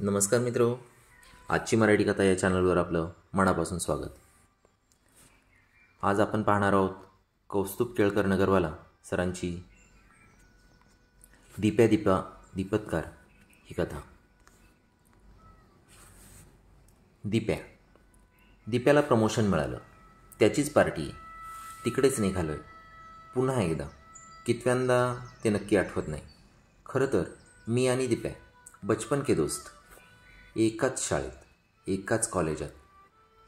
नमस्कार मित्रो, आजची मराठी कथा या चॅनलवर आपलं मनापासून स्वागत. आज आपण पाहणार आहोत कौस्तुभ केळकर नगरवाला सरांची दीपत्कार ही कथा. दिप्याला प्रमोशन मिळालं. त्याचीच पार्टी आहे. तिकडेच निघालो आहे. पुन्हा एकदा कितव्यांदा ते नक्की आठवत नाही. खरं तर मी आणि दिप्या बचपन के दोस्त. एकाच शाळेत, एकाच कॉलेजात,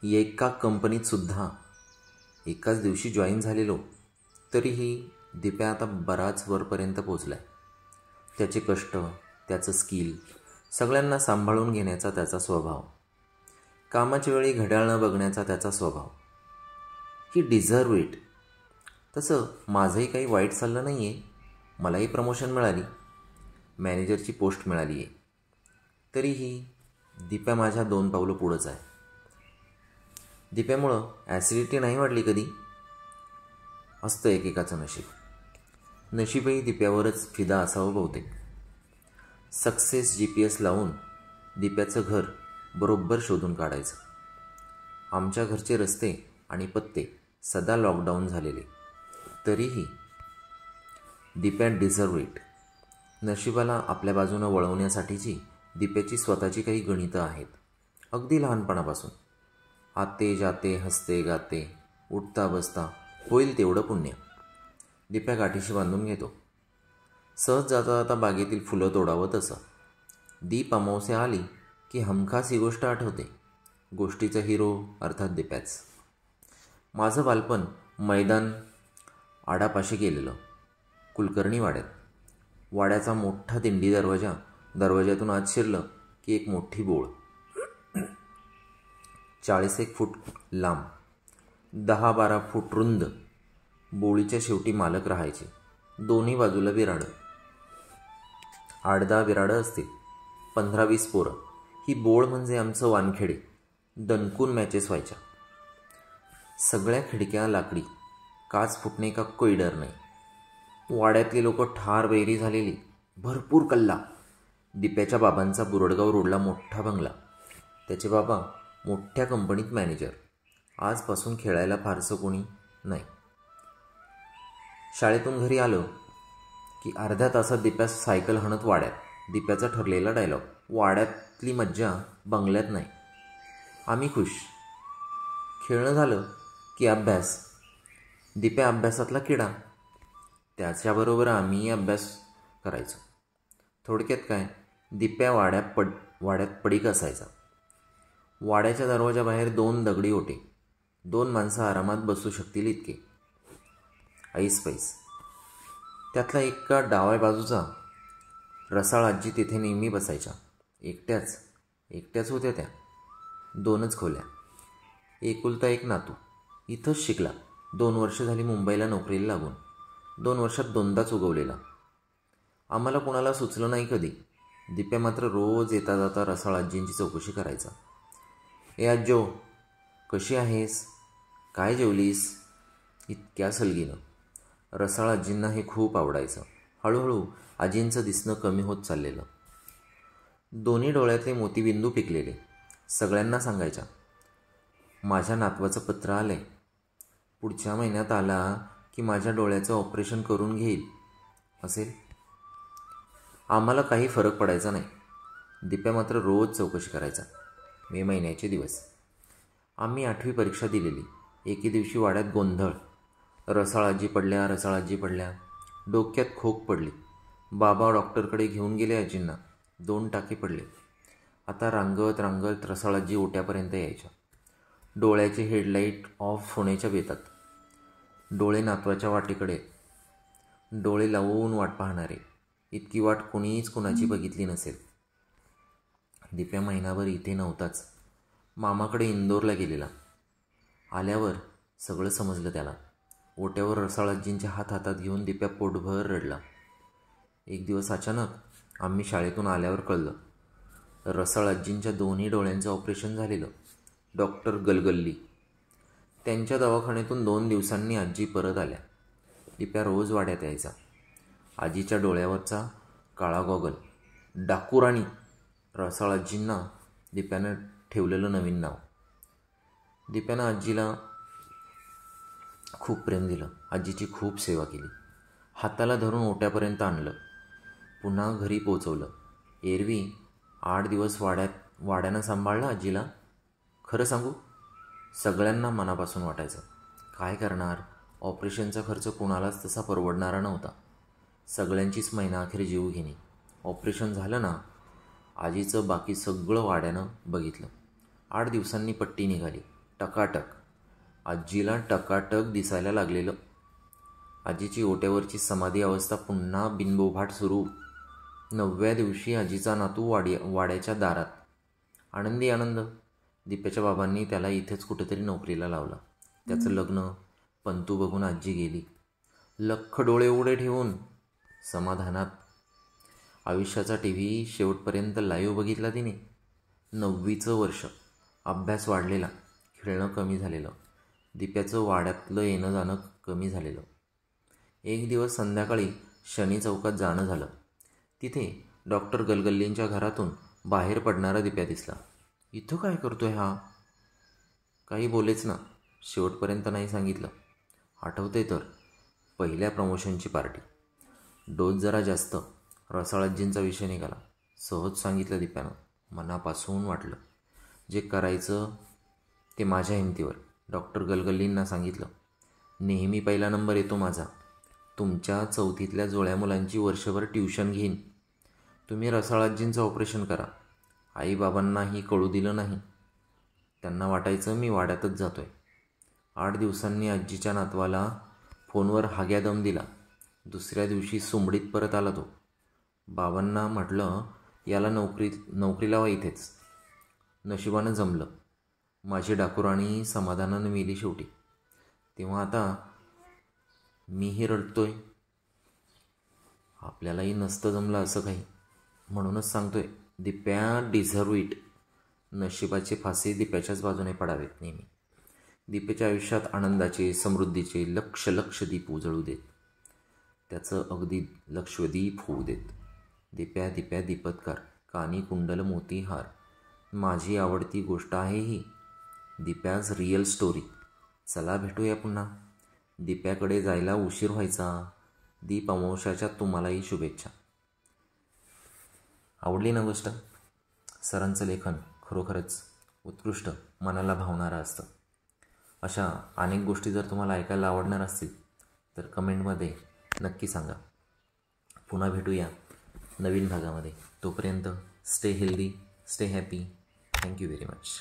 एका कंपनीतसुद्धा एकाच दिवशी जॉईन झालेलो. तरीही दिप्या आता बराच वरपर्यंत पोचला आहे. त्याचे कष्ट, त्याचं स्किल, सगळ्यांना सांभाळून घेण्याचा त्याचा स्वभाव, कामाच्या वेळी घड्याळ न बघण्याचा त्याचा स्वभाव, ही डिझर्व इट. तसं माझंही काही वाईट चाललं नाही आहे. मलाही प्रमोशन मिळाली, मॅनेजरची पोस्ट मिळाली आहे. तरीही दिप्या माझ्या 2 पावलं पुढंच आहे. दिप्यामुळं ॲसिडिटी नाही वाढली कधी. असतं एकेकाचं नशीब. नशीबही दिप्यावरच फिदा असावं बहुतेक. सक्सेस GPS लावून दिप्याचं घर बरोबर शोधून काढायचं. आमच्या घरचे रस्ते आणि पत्ते सदा लॉकडाऊन झालेले. तरीही दिप्या डिझर्व इट. नशिबाला आपल्या बाजूनं वळवण्यासाठीची दिप्याची स्वतःची काही गणितं आहेत. अगदी लहानपणापासून आते जाते हसते गाते उठता बसता होईल तेवढं पुण्य दिप्या गाठीशी बांधून घेतो. सहज जाता जाता बागेतील फुलं तोडावं तसं. दीप अमावस्या आली की हमखास ही गोष्ट आठवते. गोष्टीचा हिरो अर्थात दिप्याच. माझं बालपण मैदान आडापाशी गेलेलं. कुलकर्णी वाड्यात. वाड्याचा मोठा दिंडी दरवाज्यातून आत शिरलं की एक मोठी बोळ, 40 फूट लांब, 10-12 फूट रुंद. बोळीच्या शेवटी मालक राहायचे. दोन्ही बाजूला विराडं. 8-10 विराडं असतील. 15-20 पोरं. ही बोळ म्हणजे आमचं वानखेडे. दणकून मॅचेस व्हायच्या. सगळ्या खिडक्या लाकडी. काच फुटणे का कोई डर नाही. वाड्यातली लोक ठार वैरी झालेली. भरपूर कल्ला. दिप्याच्या बाबांचा बुरडगाव रोडला मोठा बंगला. त्याचे बाबा मोठ्या कंपनीत मॅनेजर. आजपासून खेळायला फारसं कोणी नाही. शाळेतून घरी आलो की अर्ध्या तासात दिप्या सायकल हाणत वाड्यात. दिप्याचा ठरलेला डायलॉग, वाड्यातली मज्जा बंगल्यात नाही. आम्ही खुश. खेळणं झालं की अभ्यास. दिप्या अभ्यासातला किडा. त्याच्याबरोबर आम्ही अभ्यास करायचो. थोडक्यात काय, दिप्या वाड्यात पडीक असायचा. वाड्याच्या दरवाजाबाहेर 2 दगडी ओटे. 2 माणसं आरामात बसू शकतील इतके. ऐसपैस. त्यातला एका डाव्या बाजूचा रसाळ आजी तिथे नेहमी बसायच्या. एकट्याच होत्या त्या. 2च खोल्या. एकुलता एक नातू. इथंच शिकला. 2 वर्ष झाली मुंबईला नोकरीला लागून. 2 वर्षात 2दाच उगवलेला. आम्हाला कुणाला सुचलं नाही कधी. दिप्या मात्र रोज येता जाता रसाळ आजींची चौकशी करायचा. ए आज्जो, कशी आहेस? काय जेवलीस? इतक्या सलगीनं. रसाळ आजींना हे खूप आवडायचं. हळूहळू आजींचं दिसणं कमी होत चाललेलं. दोन्ही डोळ्यातले मोतीबिंदू पिकलेले. सगळ्यांना सांगायच्या, माझ्या नातवाचं पत्र आलंय. पुढच्या महिन्यात आला की माझ्या डोळ्याचं ऑपरेशन करून घेईल असेल. आम्हाला काही फरक पडायचा नाही. दिप्या मात्र रोज चौकशी करायचा. मे महिन्याचे दिवस. आम्ही 8वी परीक्षा दिलेली. एके दिवशी वाड्यात गोंधळ. रसाळाजी पडल्या. डोक्यात खोक पडली. बाबा डॉक्टरकडे घेऊन गेले आजींना. 2 टाके पडले. आता रांगत रसाळाजी ओट्यापर्यंत यायच्या. डोळ्याचे हेडलाईट ऑफ होण्याच्या बेतात. डोळे नातवाच्या वाटेकडे. डोळे लावून वाट पाहणारे. इतकी वाट कोणीच कुणाची बघितली नसेल. दिप्या महिनाभर इथे नव्हताच. मामाकडे इंदोरला गेलेला. आल्यावर सगळं समजलं त्याला. ओट्यावर रसाळाजींचे हातात घेऊन दिप्या पोटभर रडला. एक दिवस अचानक आम्ही शाळेतून आल्यावर कळलं, रसाळाजींच्या दोन्ही डोळ्यांचं ऑपरेशन झालेलं. डॉक्टर गलगल्ली. त्यांच्या दवाखान्यातून 2 दिवसांनी आजी परत आल्या. दिप्या रोज वाड्यात यायचा. आजीच्या डोळ्यावरचा काळा गॉगल, डाकूराणी रसाळ आजींना दिप्यानं ठेवलेलं नवीन नाव. दिप्यानं आजीला खूप प्रेम दिलं. आजीची खूप सेवा केली. हाताला धरून ओट्यापर्यंत आणलं. पुन्हा घरी पोचवलं. एरवी 8 दिवस वाड्यानं सांभाळलं आजीला. खरं सांगू, सगळ्यांना मनापासून वाटायचं. काय करणार, ऑपरेशनचा खर्च कुणालाच तसा परवडणारा नव्हता. सगळ्यांचीच महिनाअखेर जीव घेणे. ऑपरेशन झालं ना, आजीचं बाकी सगळं वाड्यानं बघितलं. 8 दिवसांनी पट्टी निघाली. टकाटक. आजीला टकाटक दिसायला लागलेलं. आजीची ओट्यावरची समाधी अवस्था पुन्हा बिनबोभाट सुरू. 9व्या दिवशी आजीचा नातू वाड्याच्या दारात. आनंदी आनंद. दिप्याच्या बाबांनी त्याला इथेच कुठेतरी नोकरीला लावलं. त्याचं लग्न. पंतू बघून आजी गेली. लख्ख डोळे उघडे ठेवून समाधानात. आयुष्याचा TV शेवटपर्यंत लाईव्ह बघितला तिने. 9वीचं वर्ष. अभ्यास वाढलेला. खेळणं कमी झालेलं. दिप्याचं वाड्यातलं येणं जाणं कमी झालेलं. एक दिवस संध्याकाळी शनी चौकात जाणं झालं. तिथे डॉक्टर गलगल्लींच्या घरातून बाहेर पडणारा दिप्या दिसला. इथं काय करतोय हा? काही बोलेच ना. शेवटपर्यंत नाही सांगितलं. आठवतंय तर, पहिल्या प्रमोशनची पार्टी. डोस जरा जास्त. रसाळाजींचा विषय निघाला. सहज सांगितलं दिप्यानं. मनापासून वाटलं. जे करायचं ते माझ्या हिमतीवर. डॉक्टर गलगल्लींना सांगितलं, नेहमी पहिला नंबर येतो माझा. तुमच्या 4थीतल्या जोड्या मुलांची वर्षभर ट्युशन घेईन. तुम्ही रसाळाजींचं ऑपरेशन करा. आईबाबांनाही कळू दिलं नाही. त्यांना वाटायचं मी वाड्यातच जातो आहे. 8 दिवसांनी आजीच्या नातवाला फोनवर हाग्या दम दिला. दुसऱ्या दिवशी सुमडीत परत आला तो. बाबांना म्हटलं, याला नोकरी लावा इथेच. नशिबानं जमलं. माझी डाकुराणी समाधानानं मेली शेवटी. तेव्हा आता मीही रडतोय. आपल्यालाही नसतं जमलं असं काही. म्हणूनच सांगतोय, दिप्या डिझर्व इट. नशिबाचे फासे दिप्याच्याच बाजूने पडावेत नेहमी. दिप्याच्या आयुष्यात आनंदाचे, समृद्धीचे लक्ष दीप उजळू देत. त्याचं अगदी लक्षद्वीप होऊ देत. दिप्या दिप्या दीपत्कार. कानी कुंडल मोती हार. माझी आवडती गोष्ट आहे ही. दिप्याज रिअल स्टोरी. चला भेटूया पुन्हा. दिप्याकडे जायला उशीर व्हायचा. दीप अमावस्याच्या तुम्हालाही शुभेच्छा. आवडली ना गोष्ट? सरांचं लेखन खरोखरच उत्कृष्ट, मनाला भावणारं असतं. अशा अनेक गोष्टी जर तुम्हाला ऐकायला आवडणार असतील तर कमेंटमध्ये नक्की सांगा. पुन्हा भेटूया नवीन भागामध्ये. तोपर्यंत stay healthy, stay happy. Thank you very much.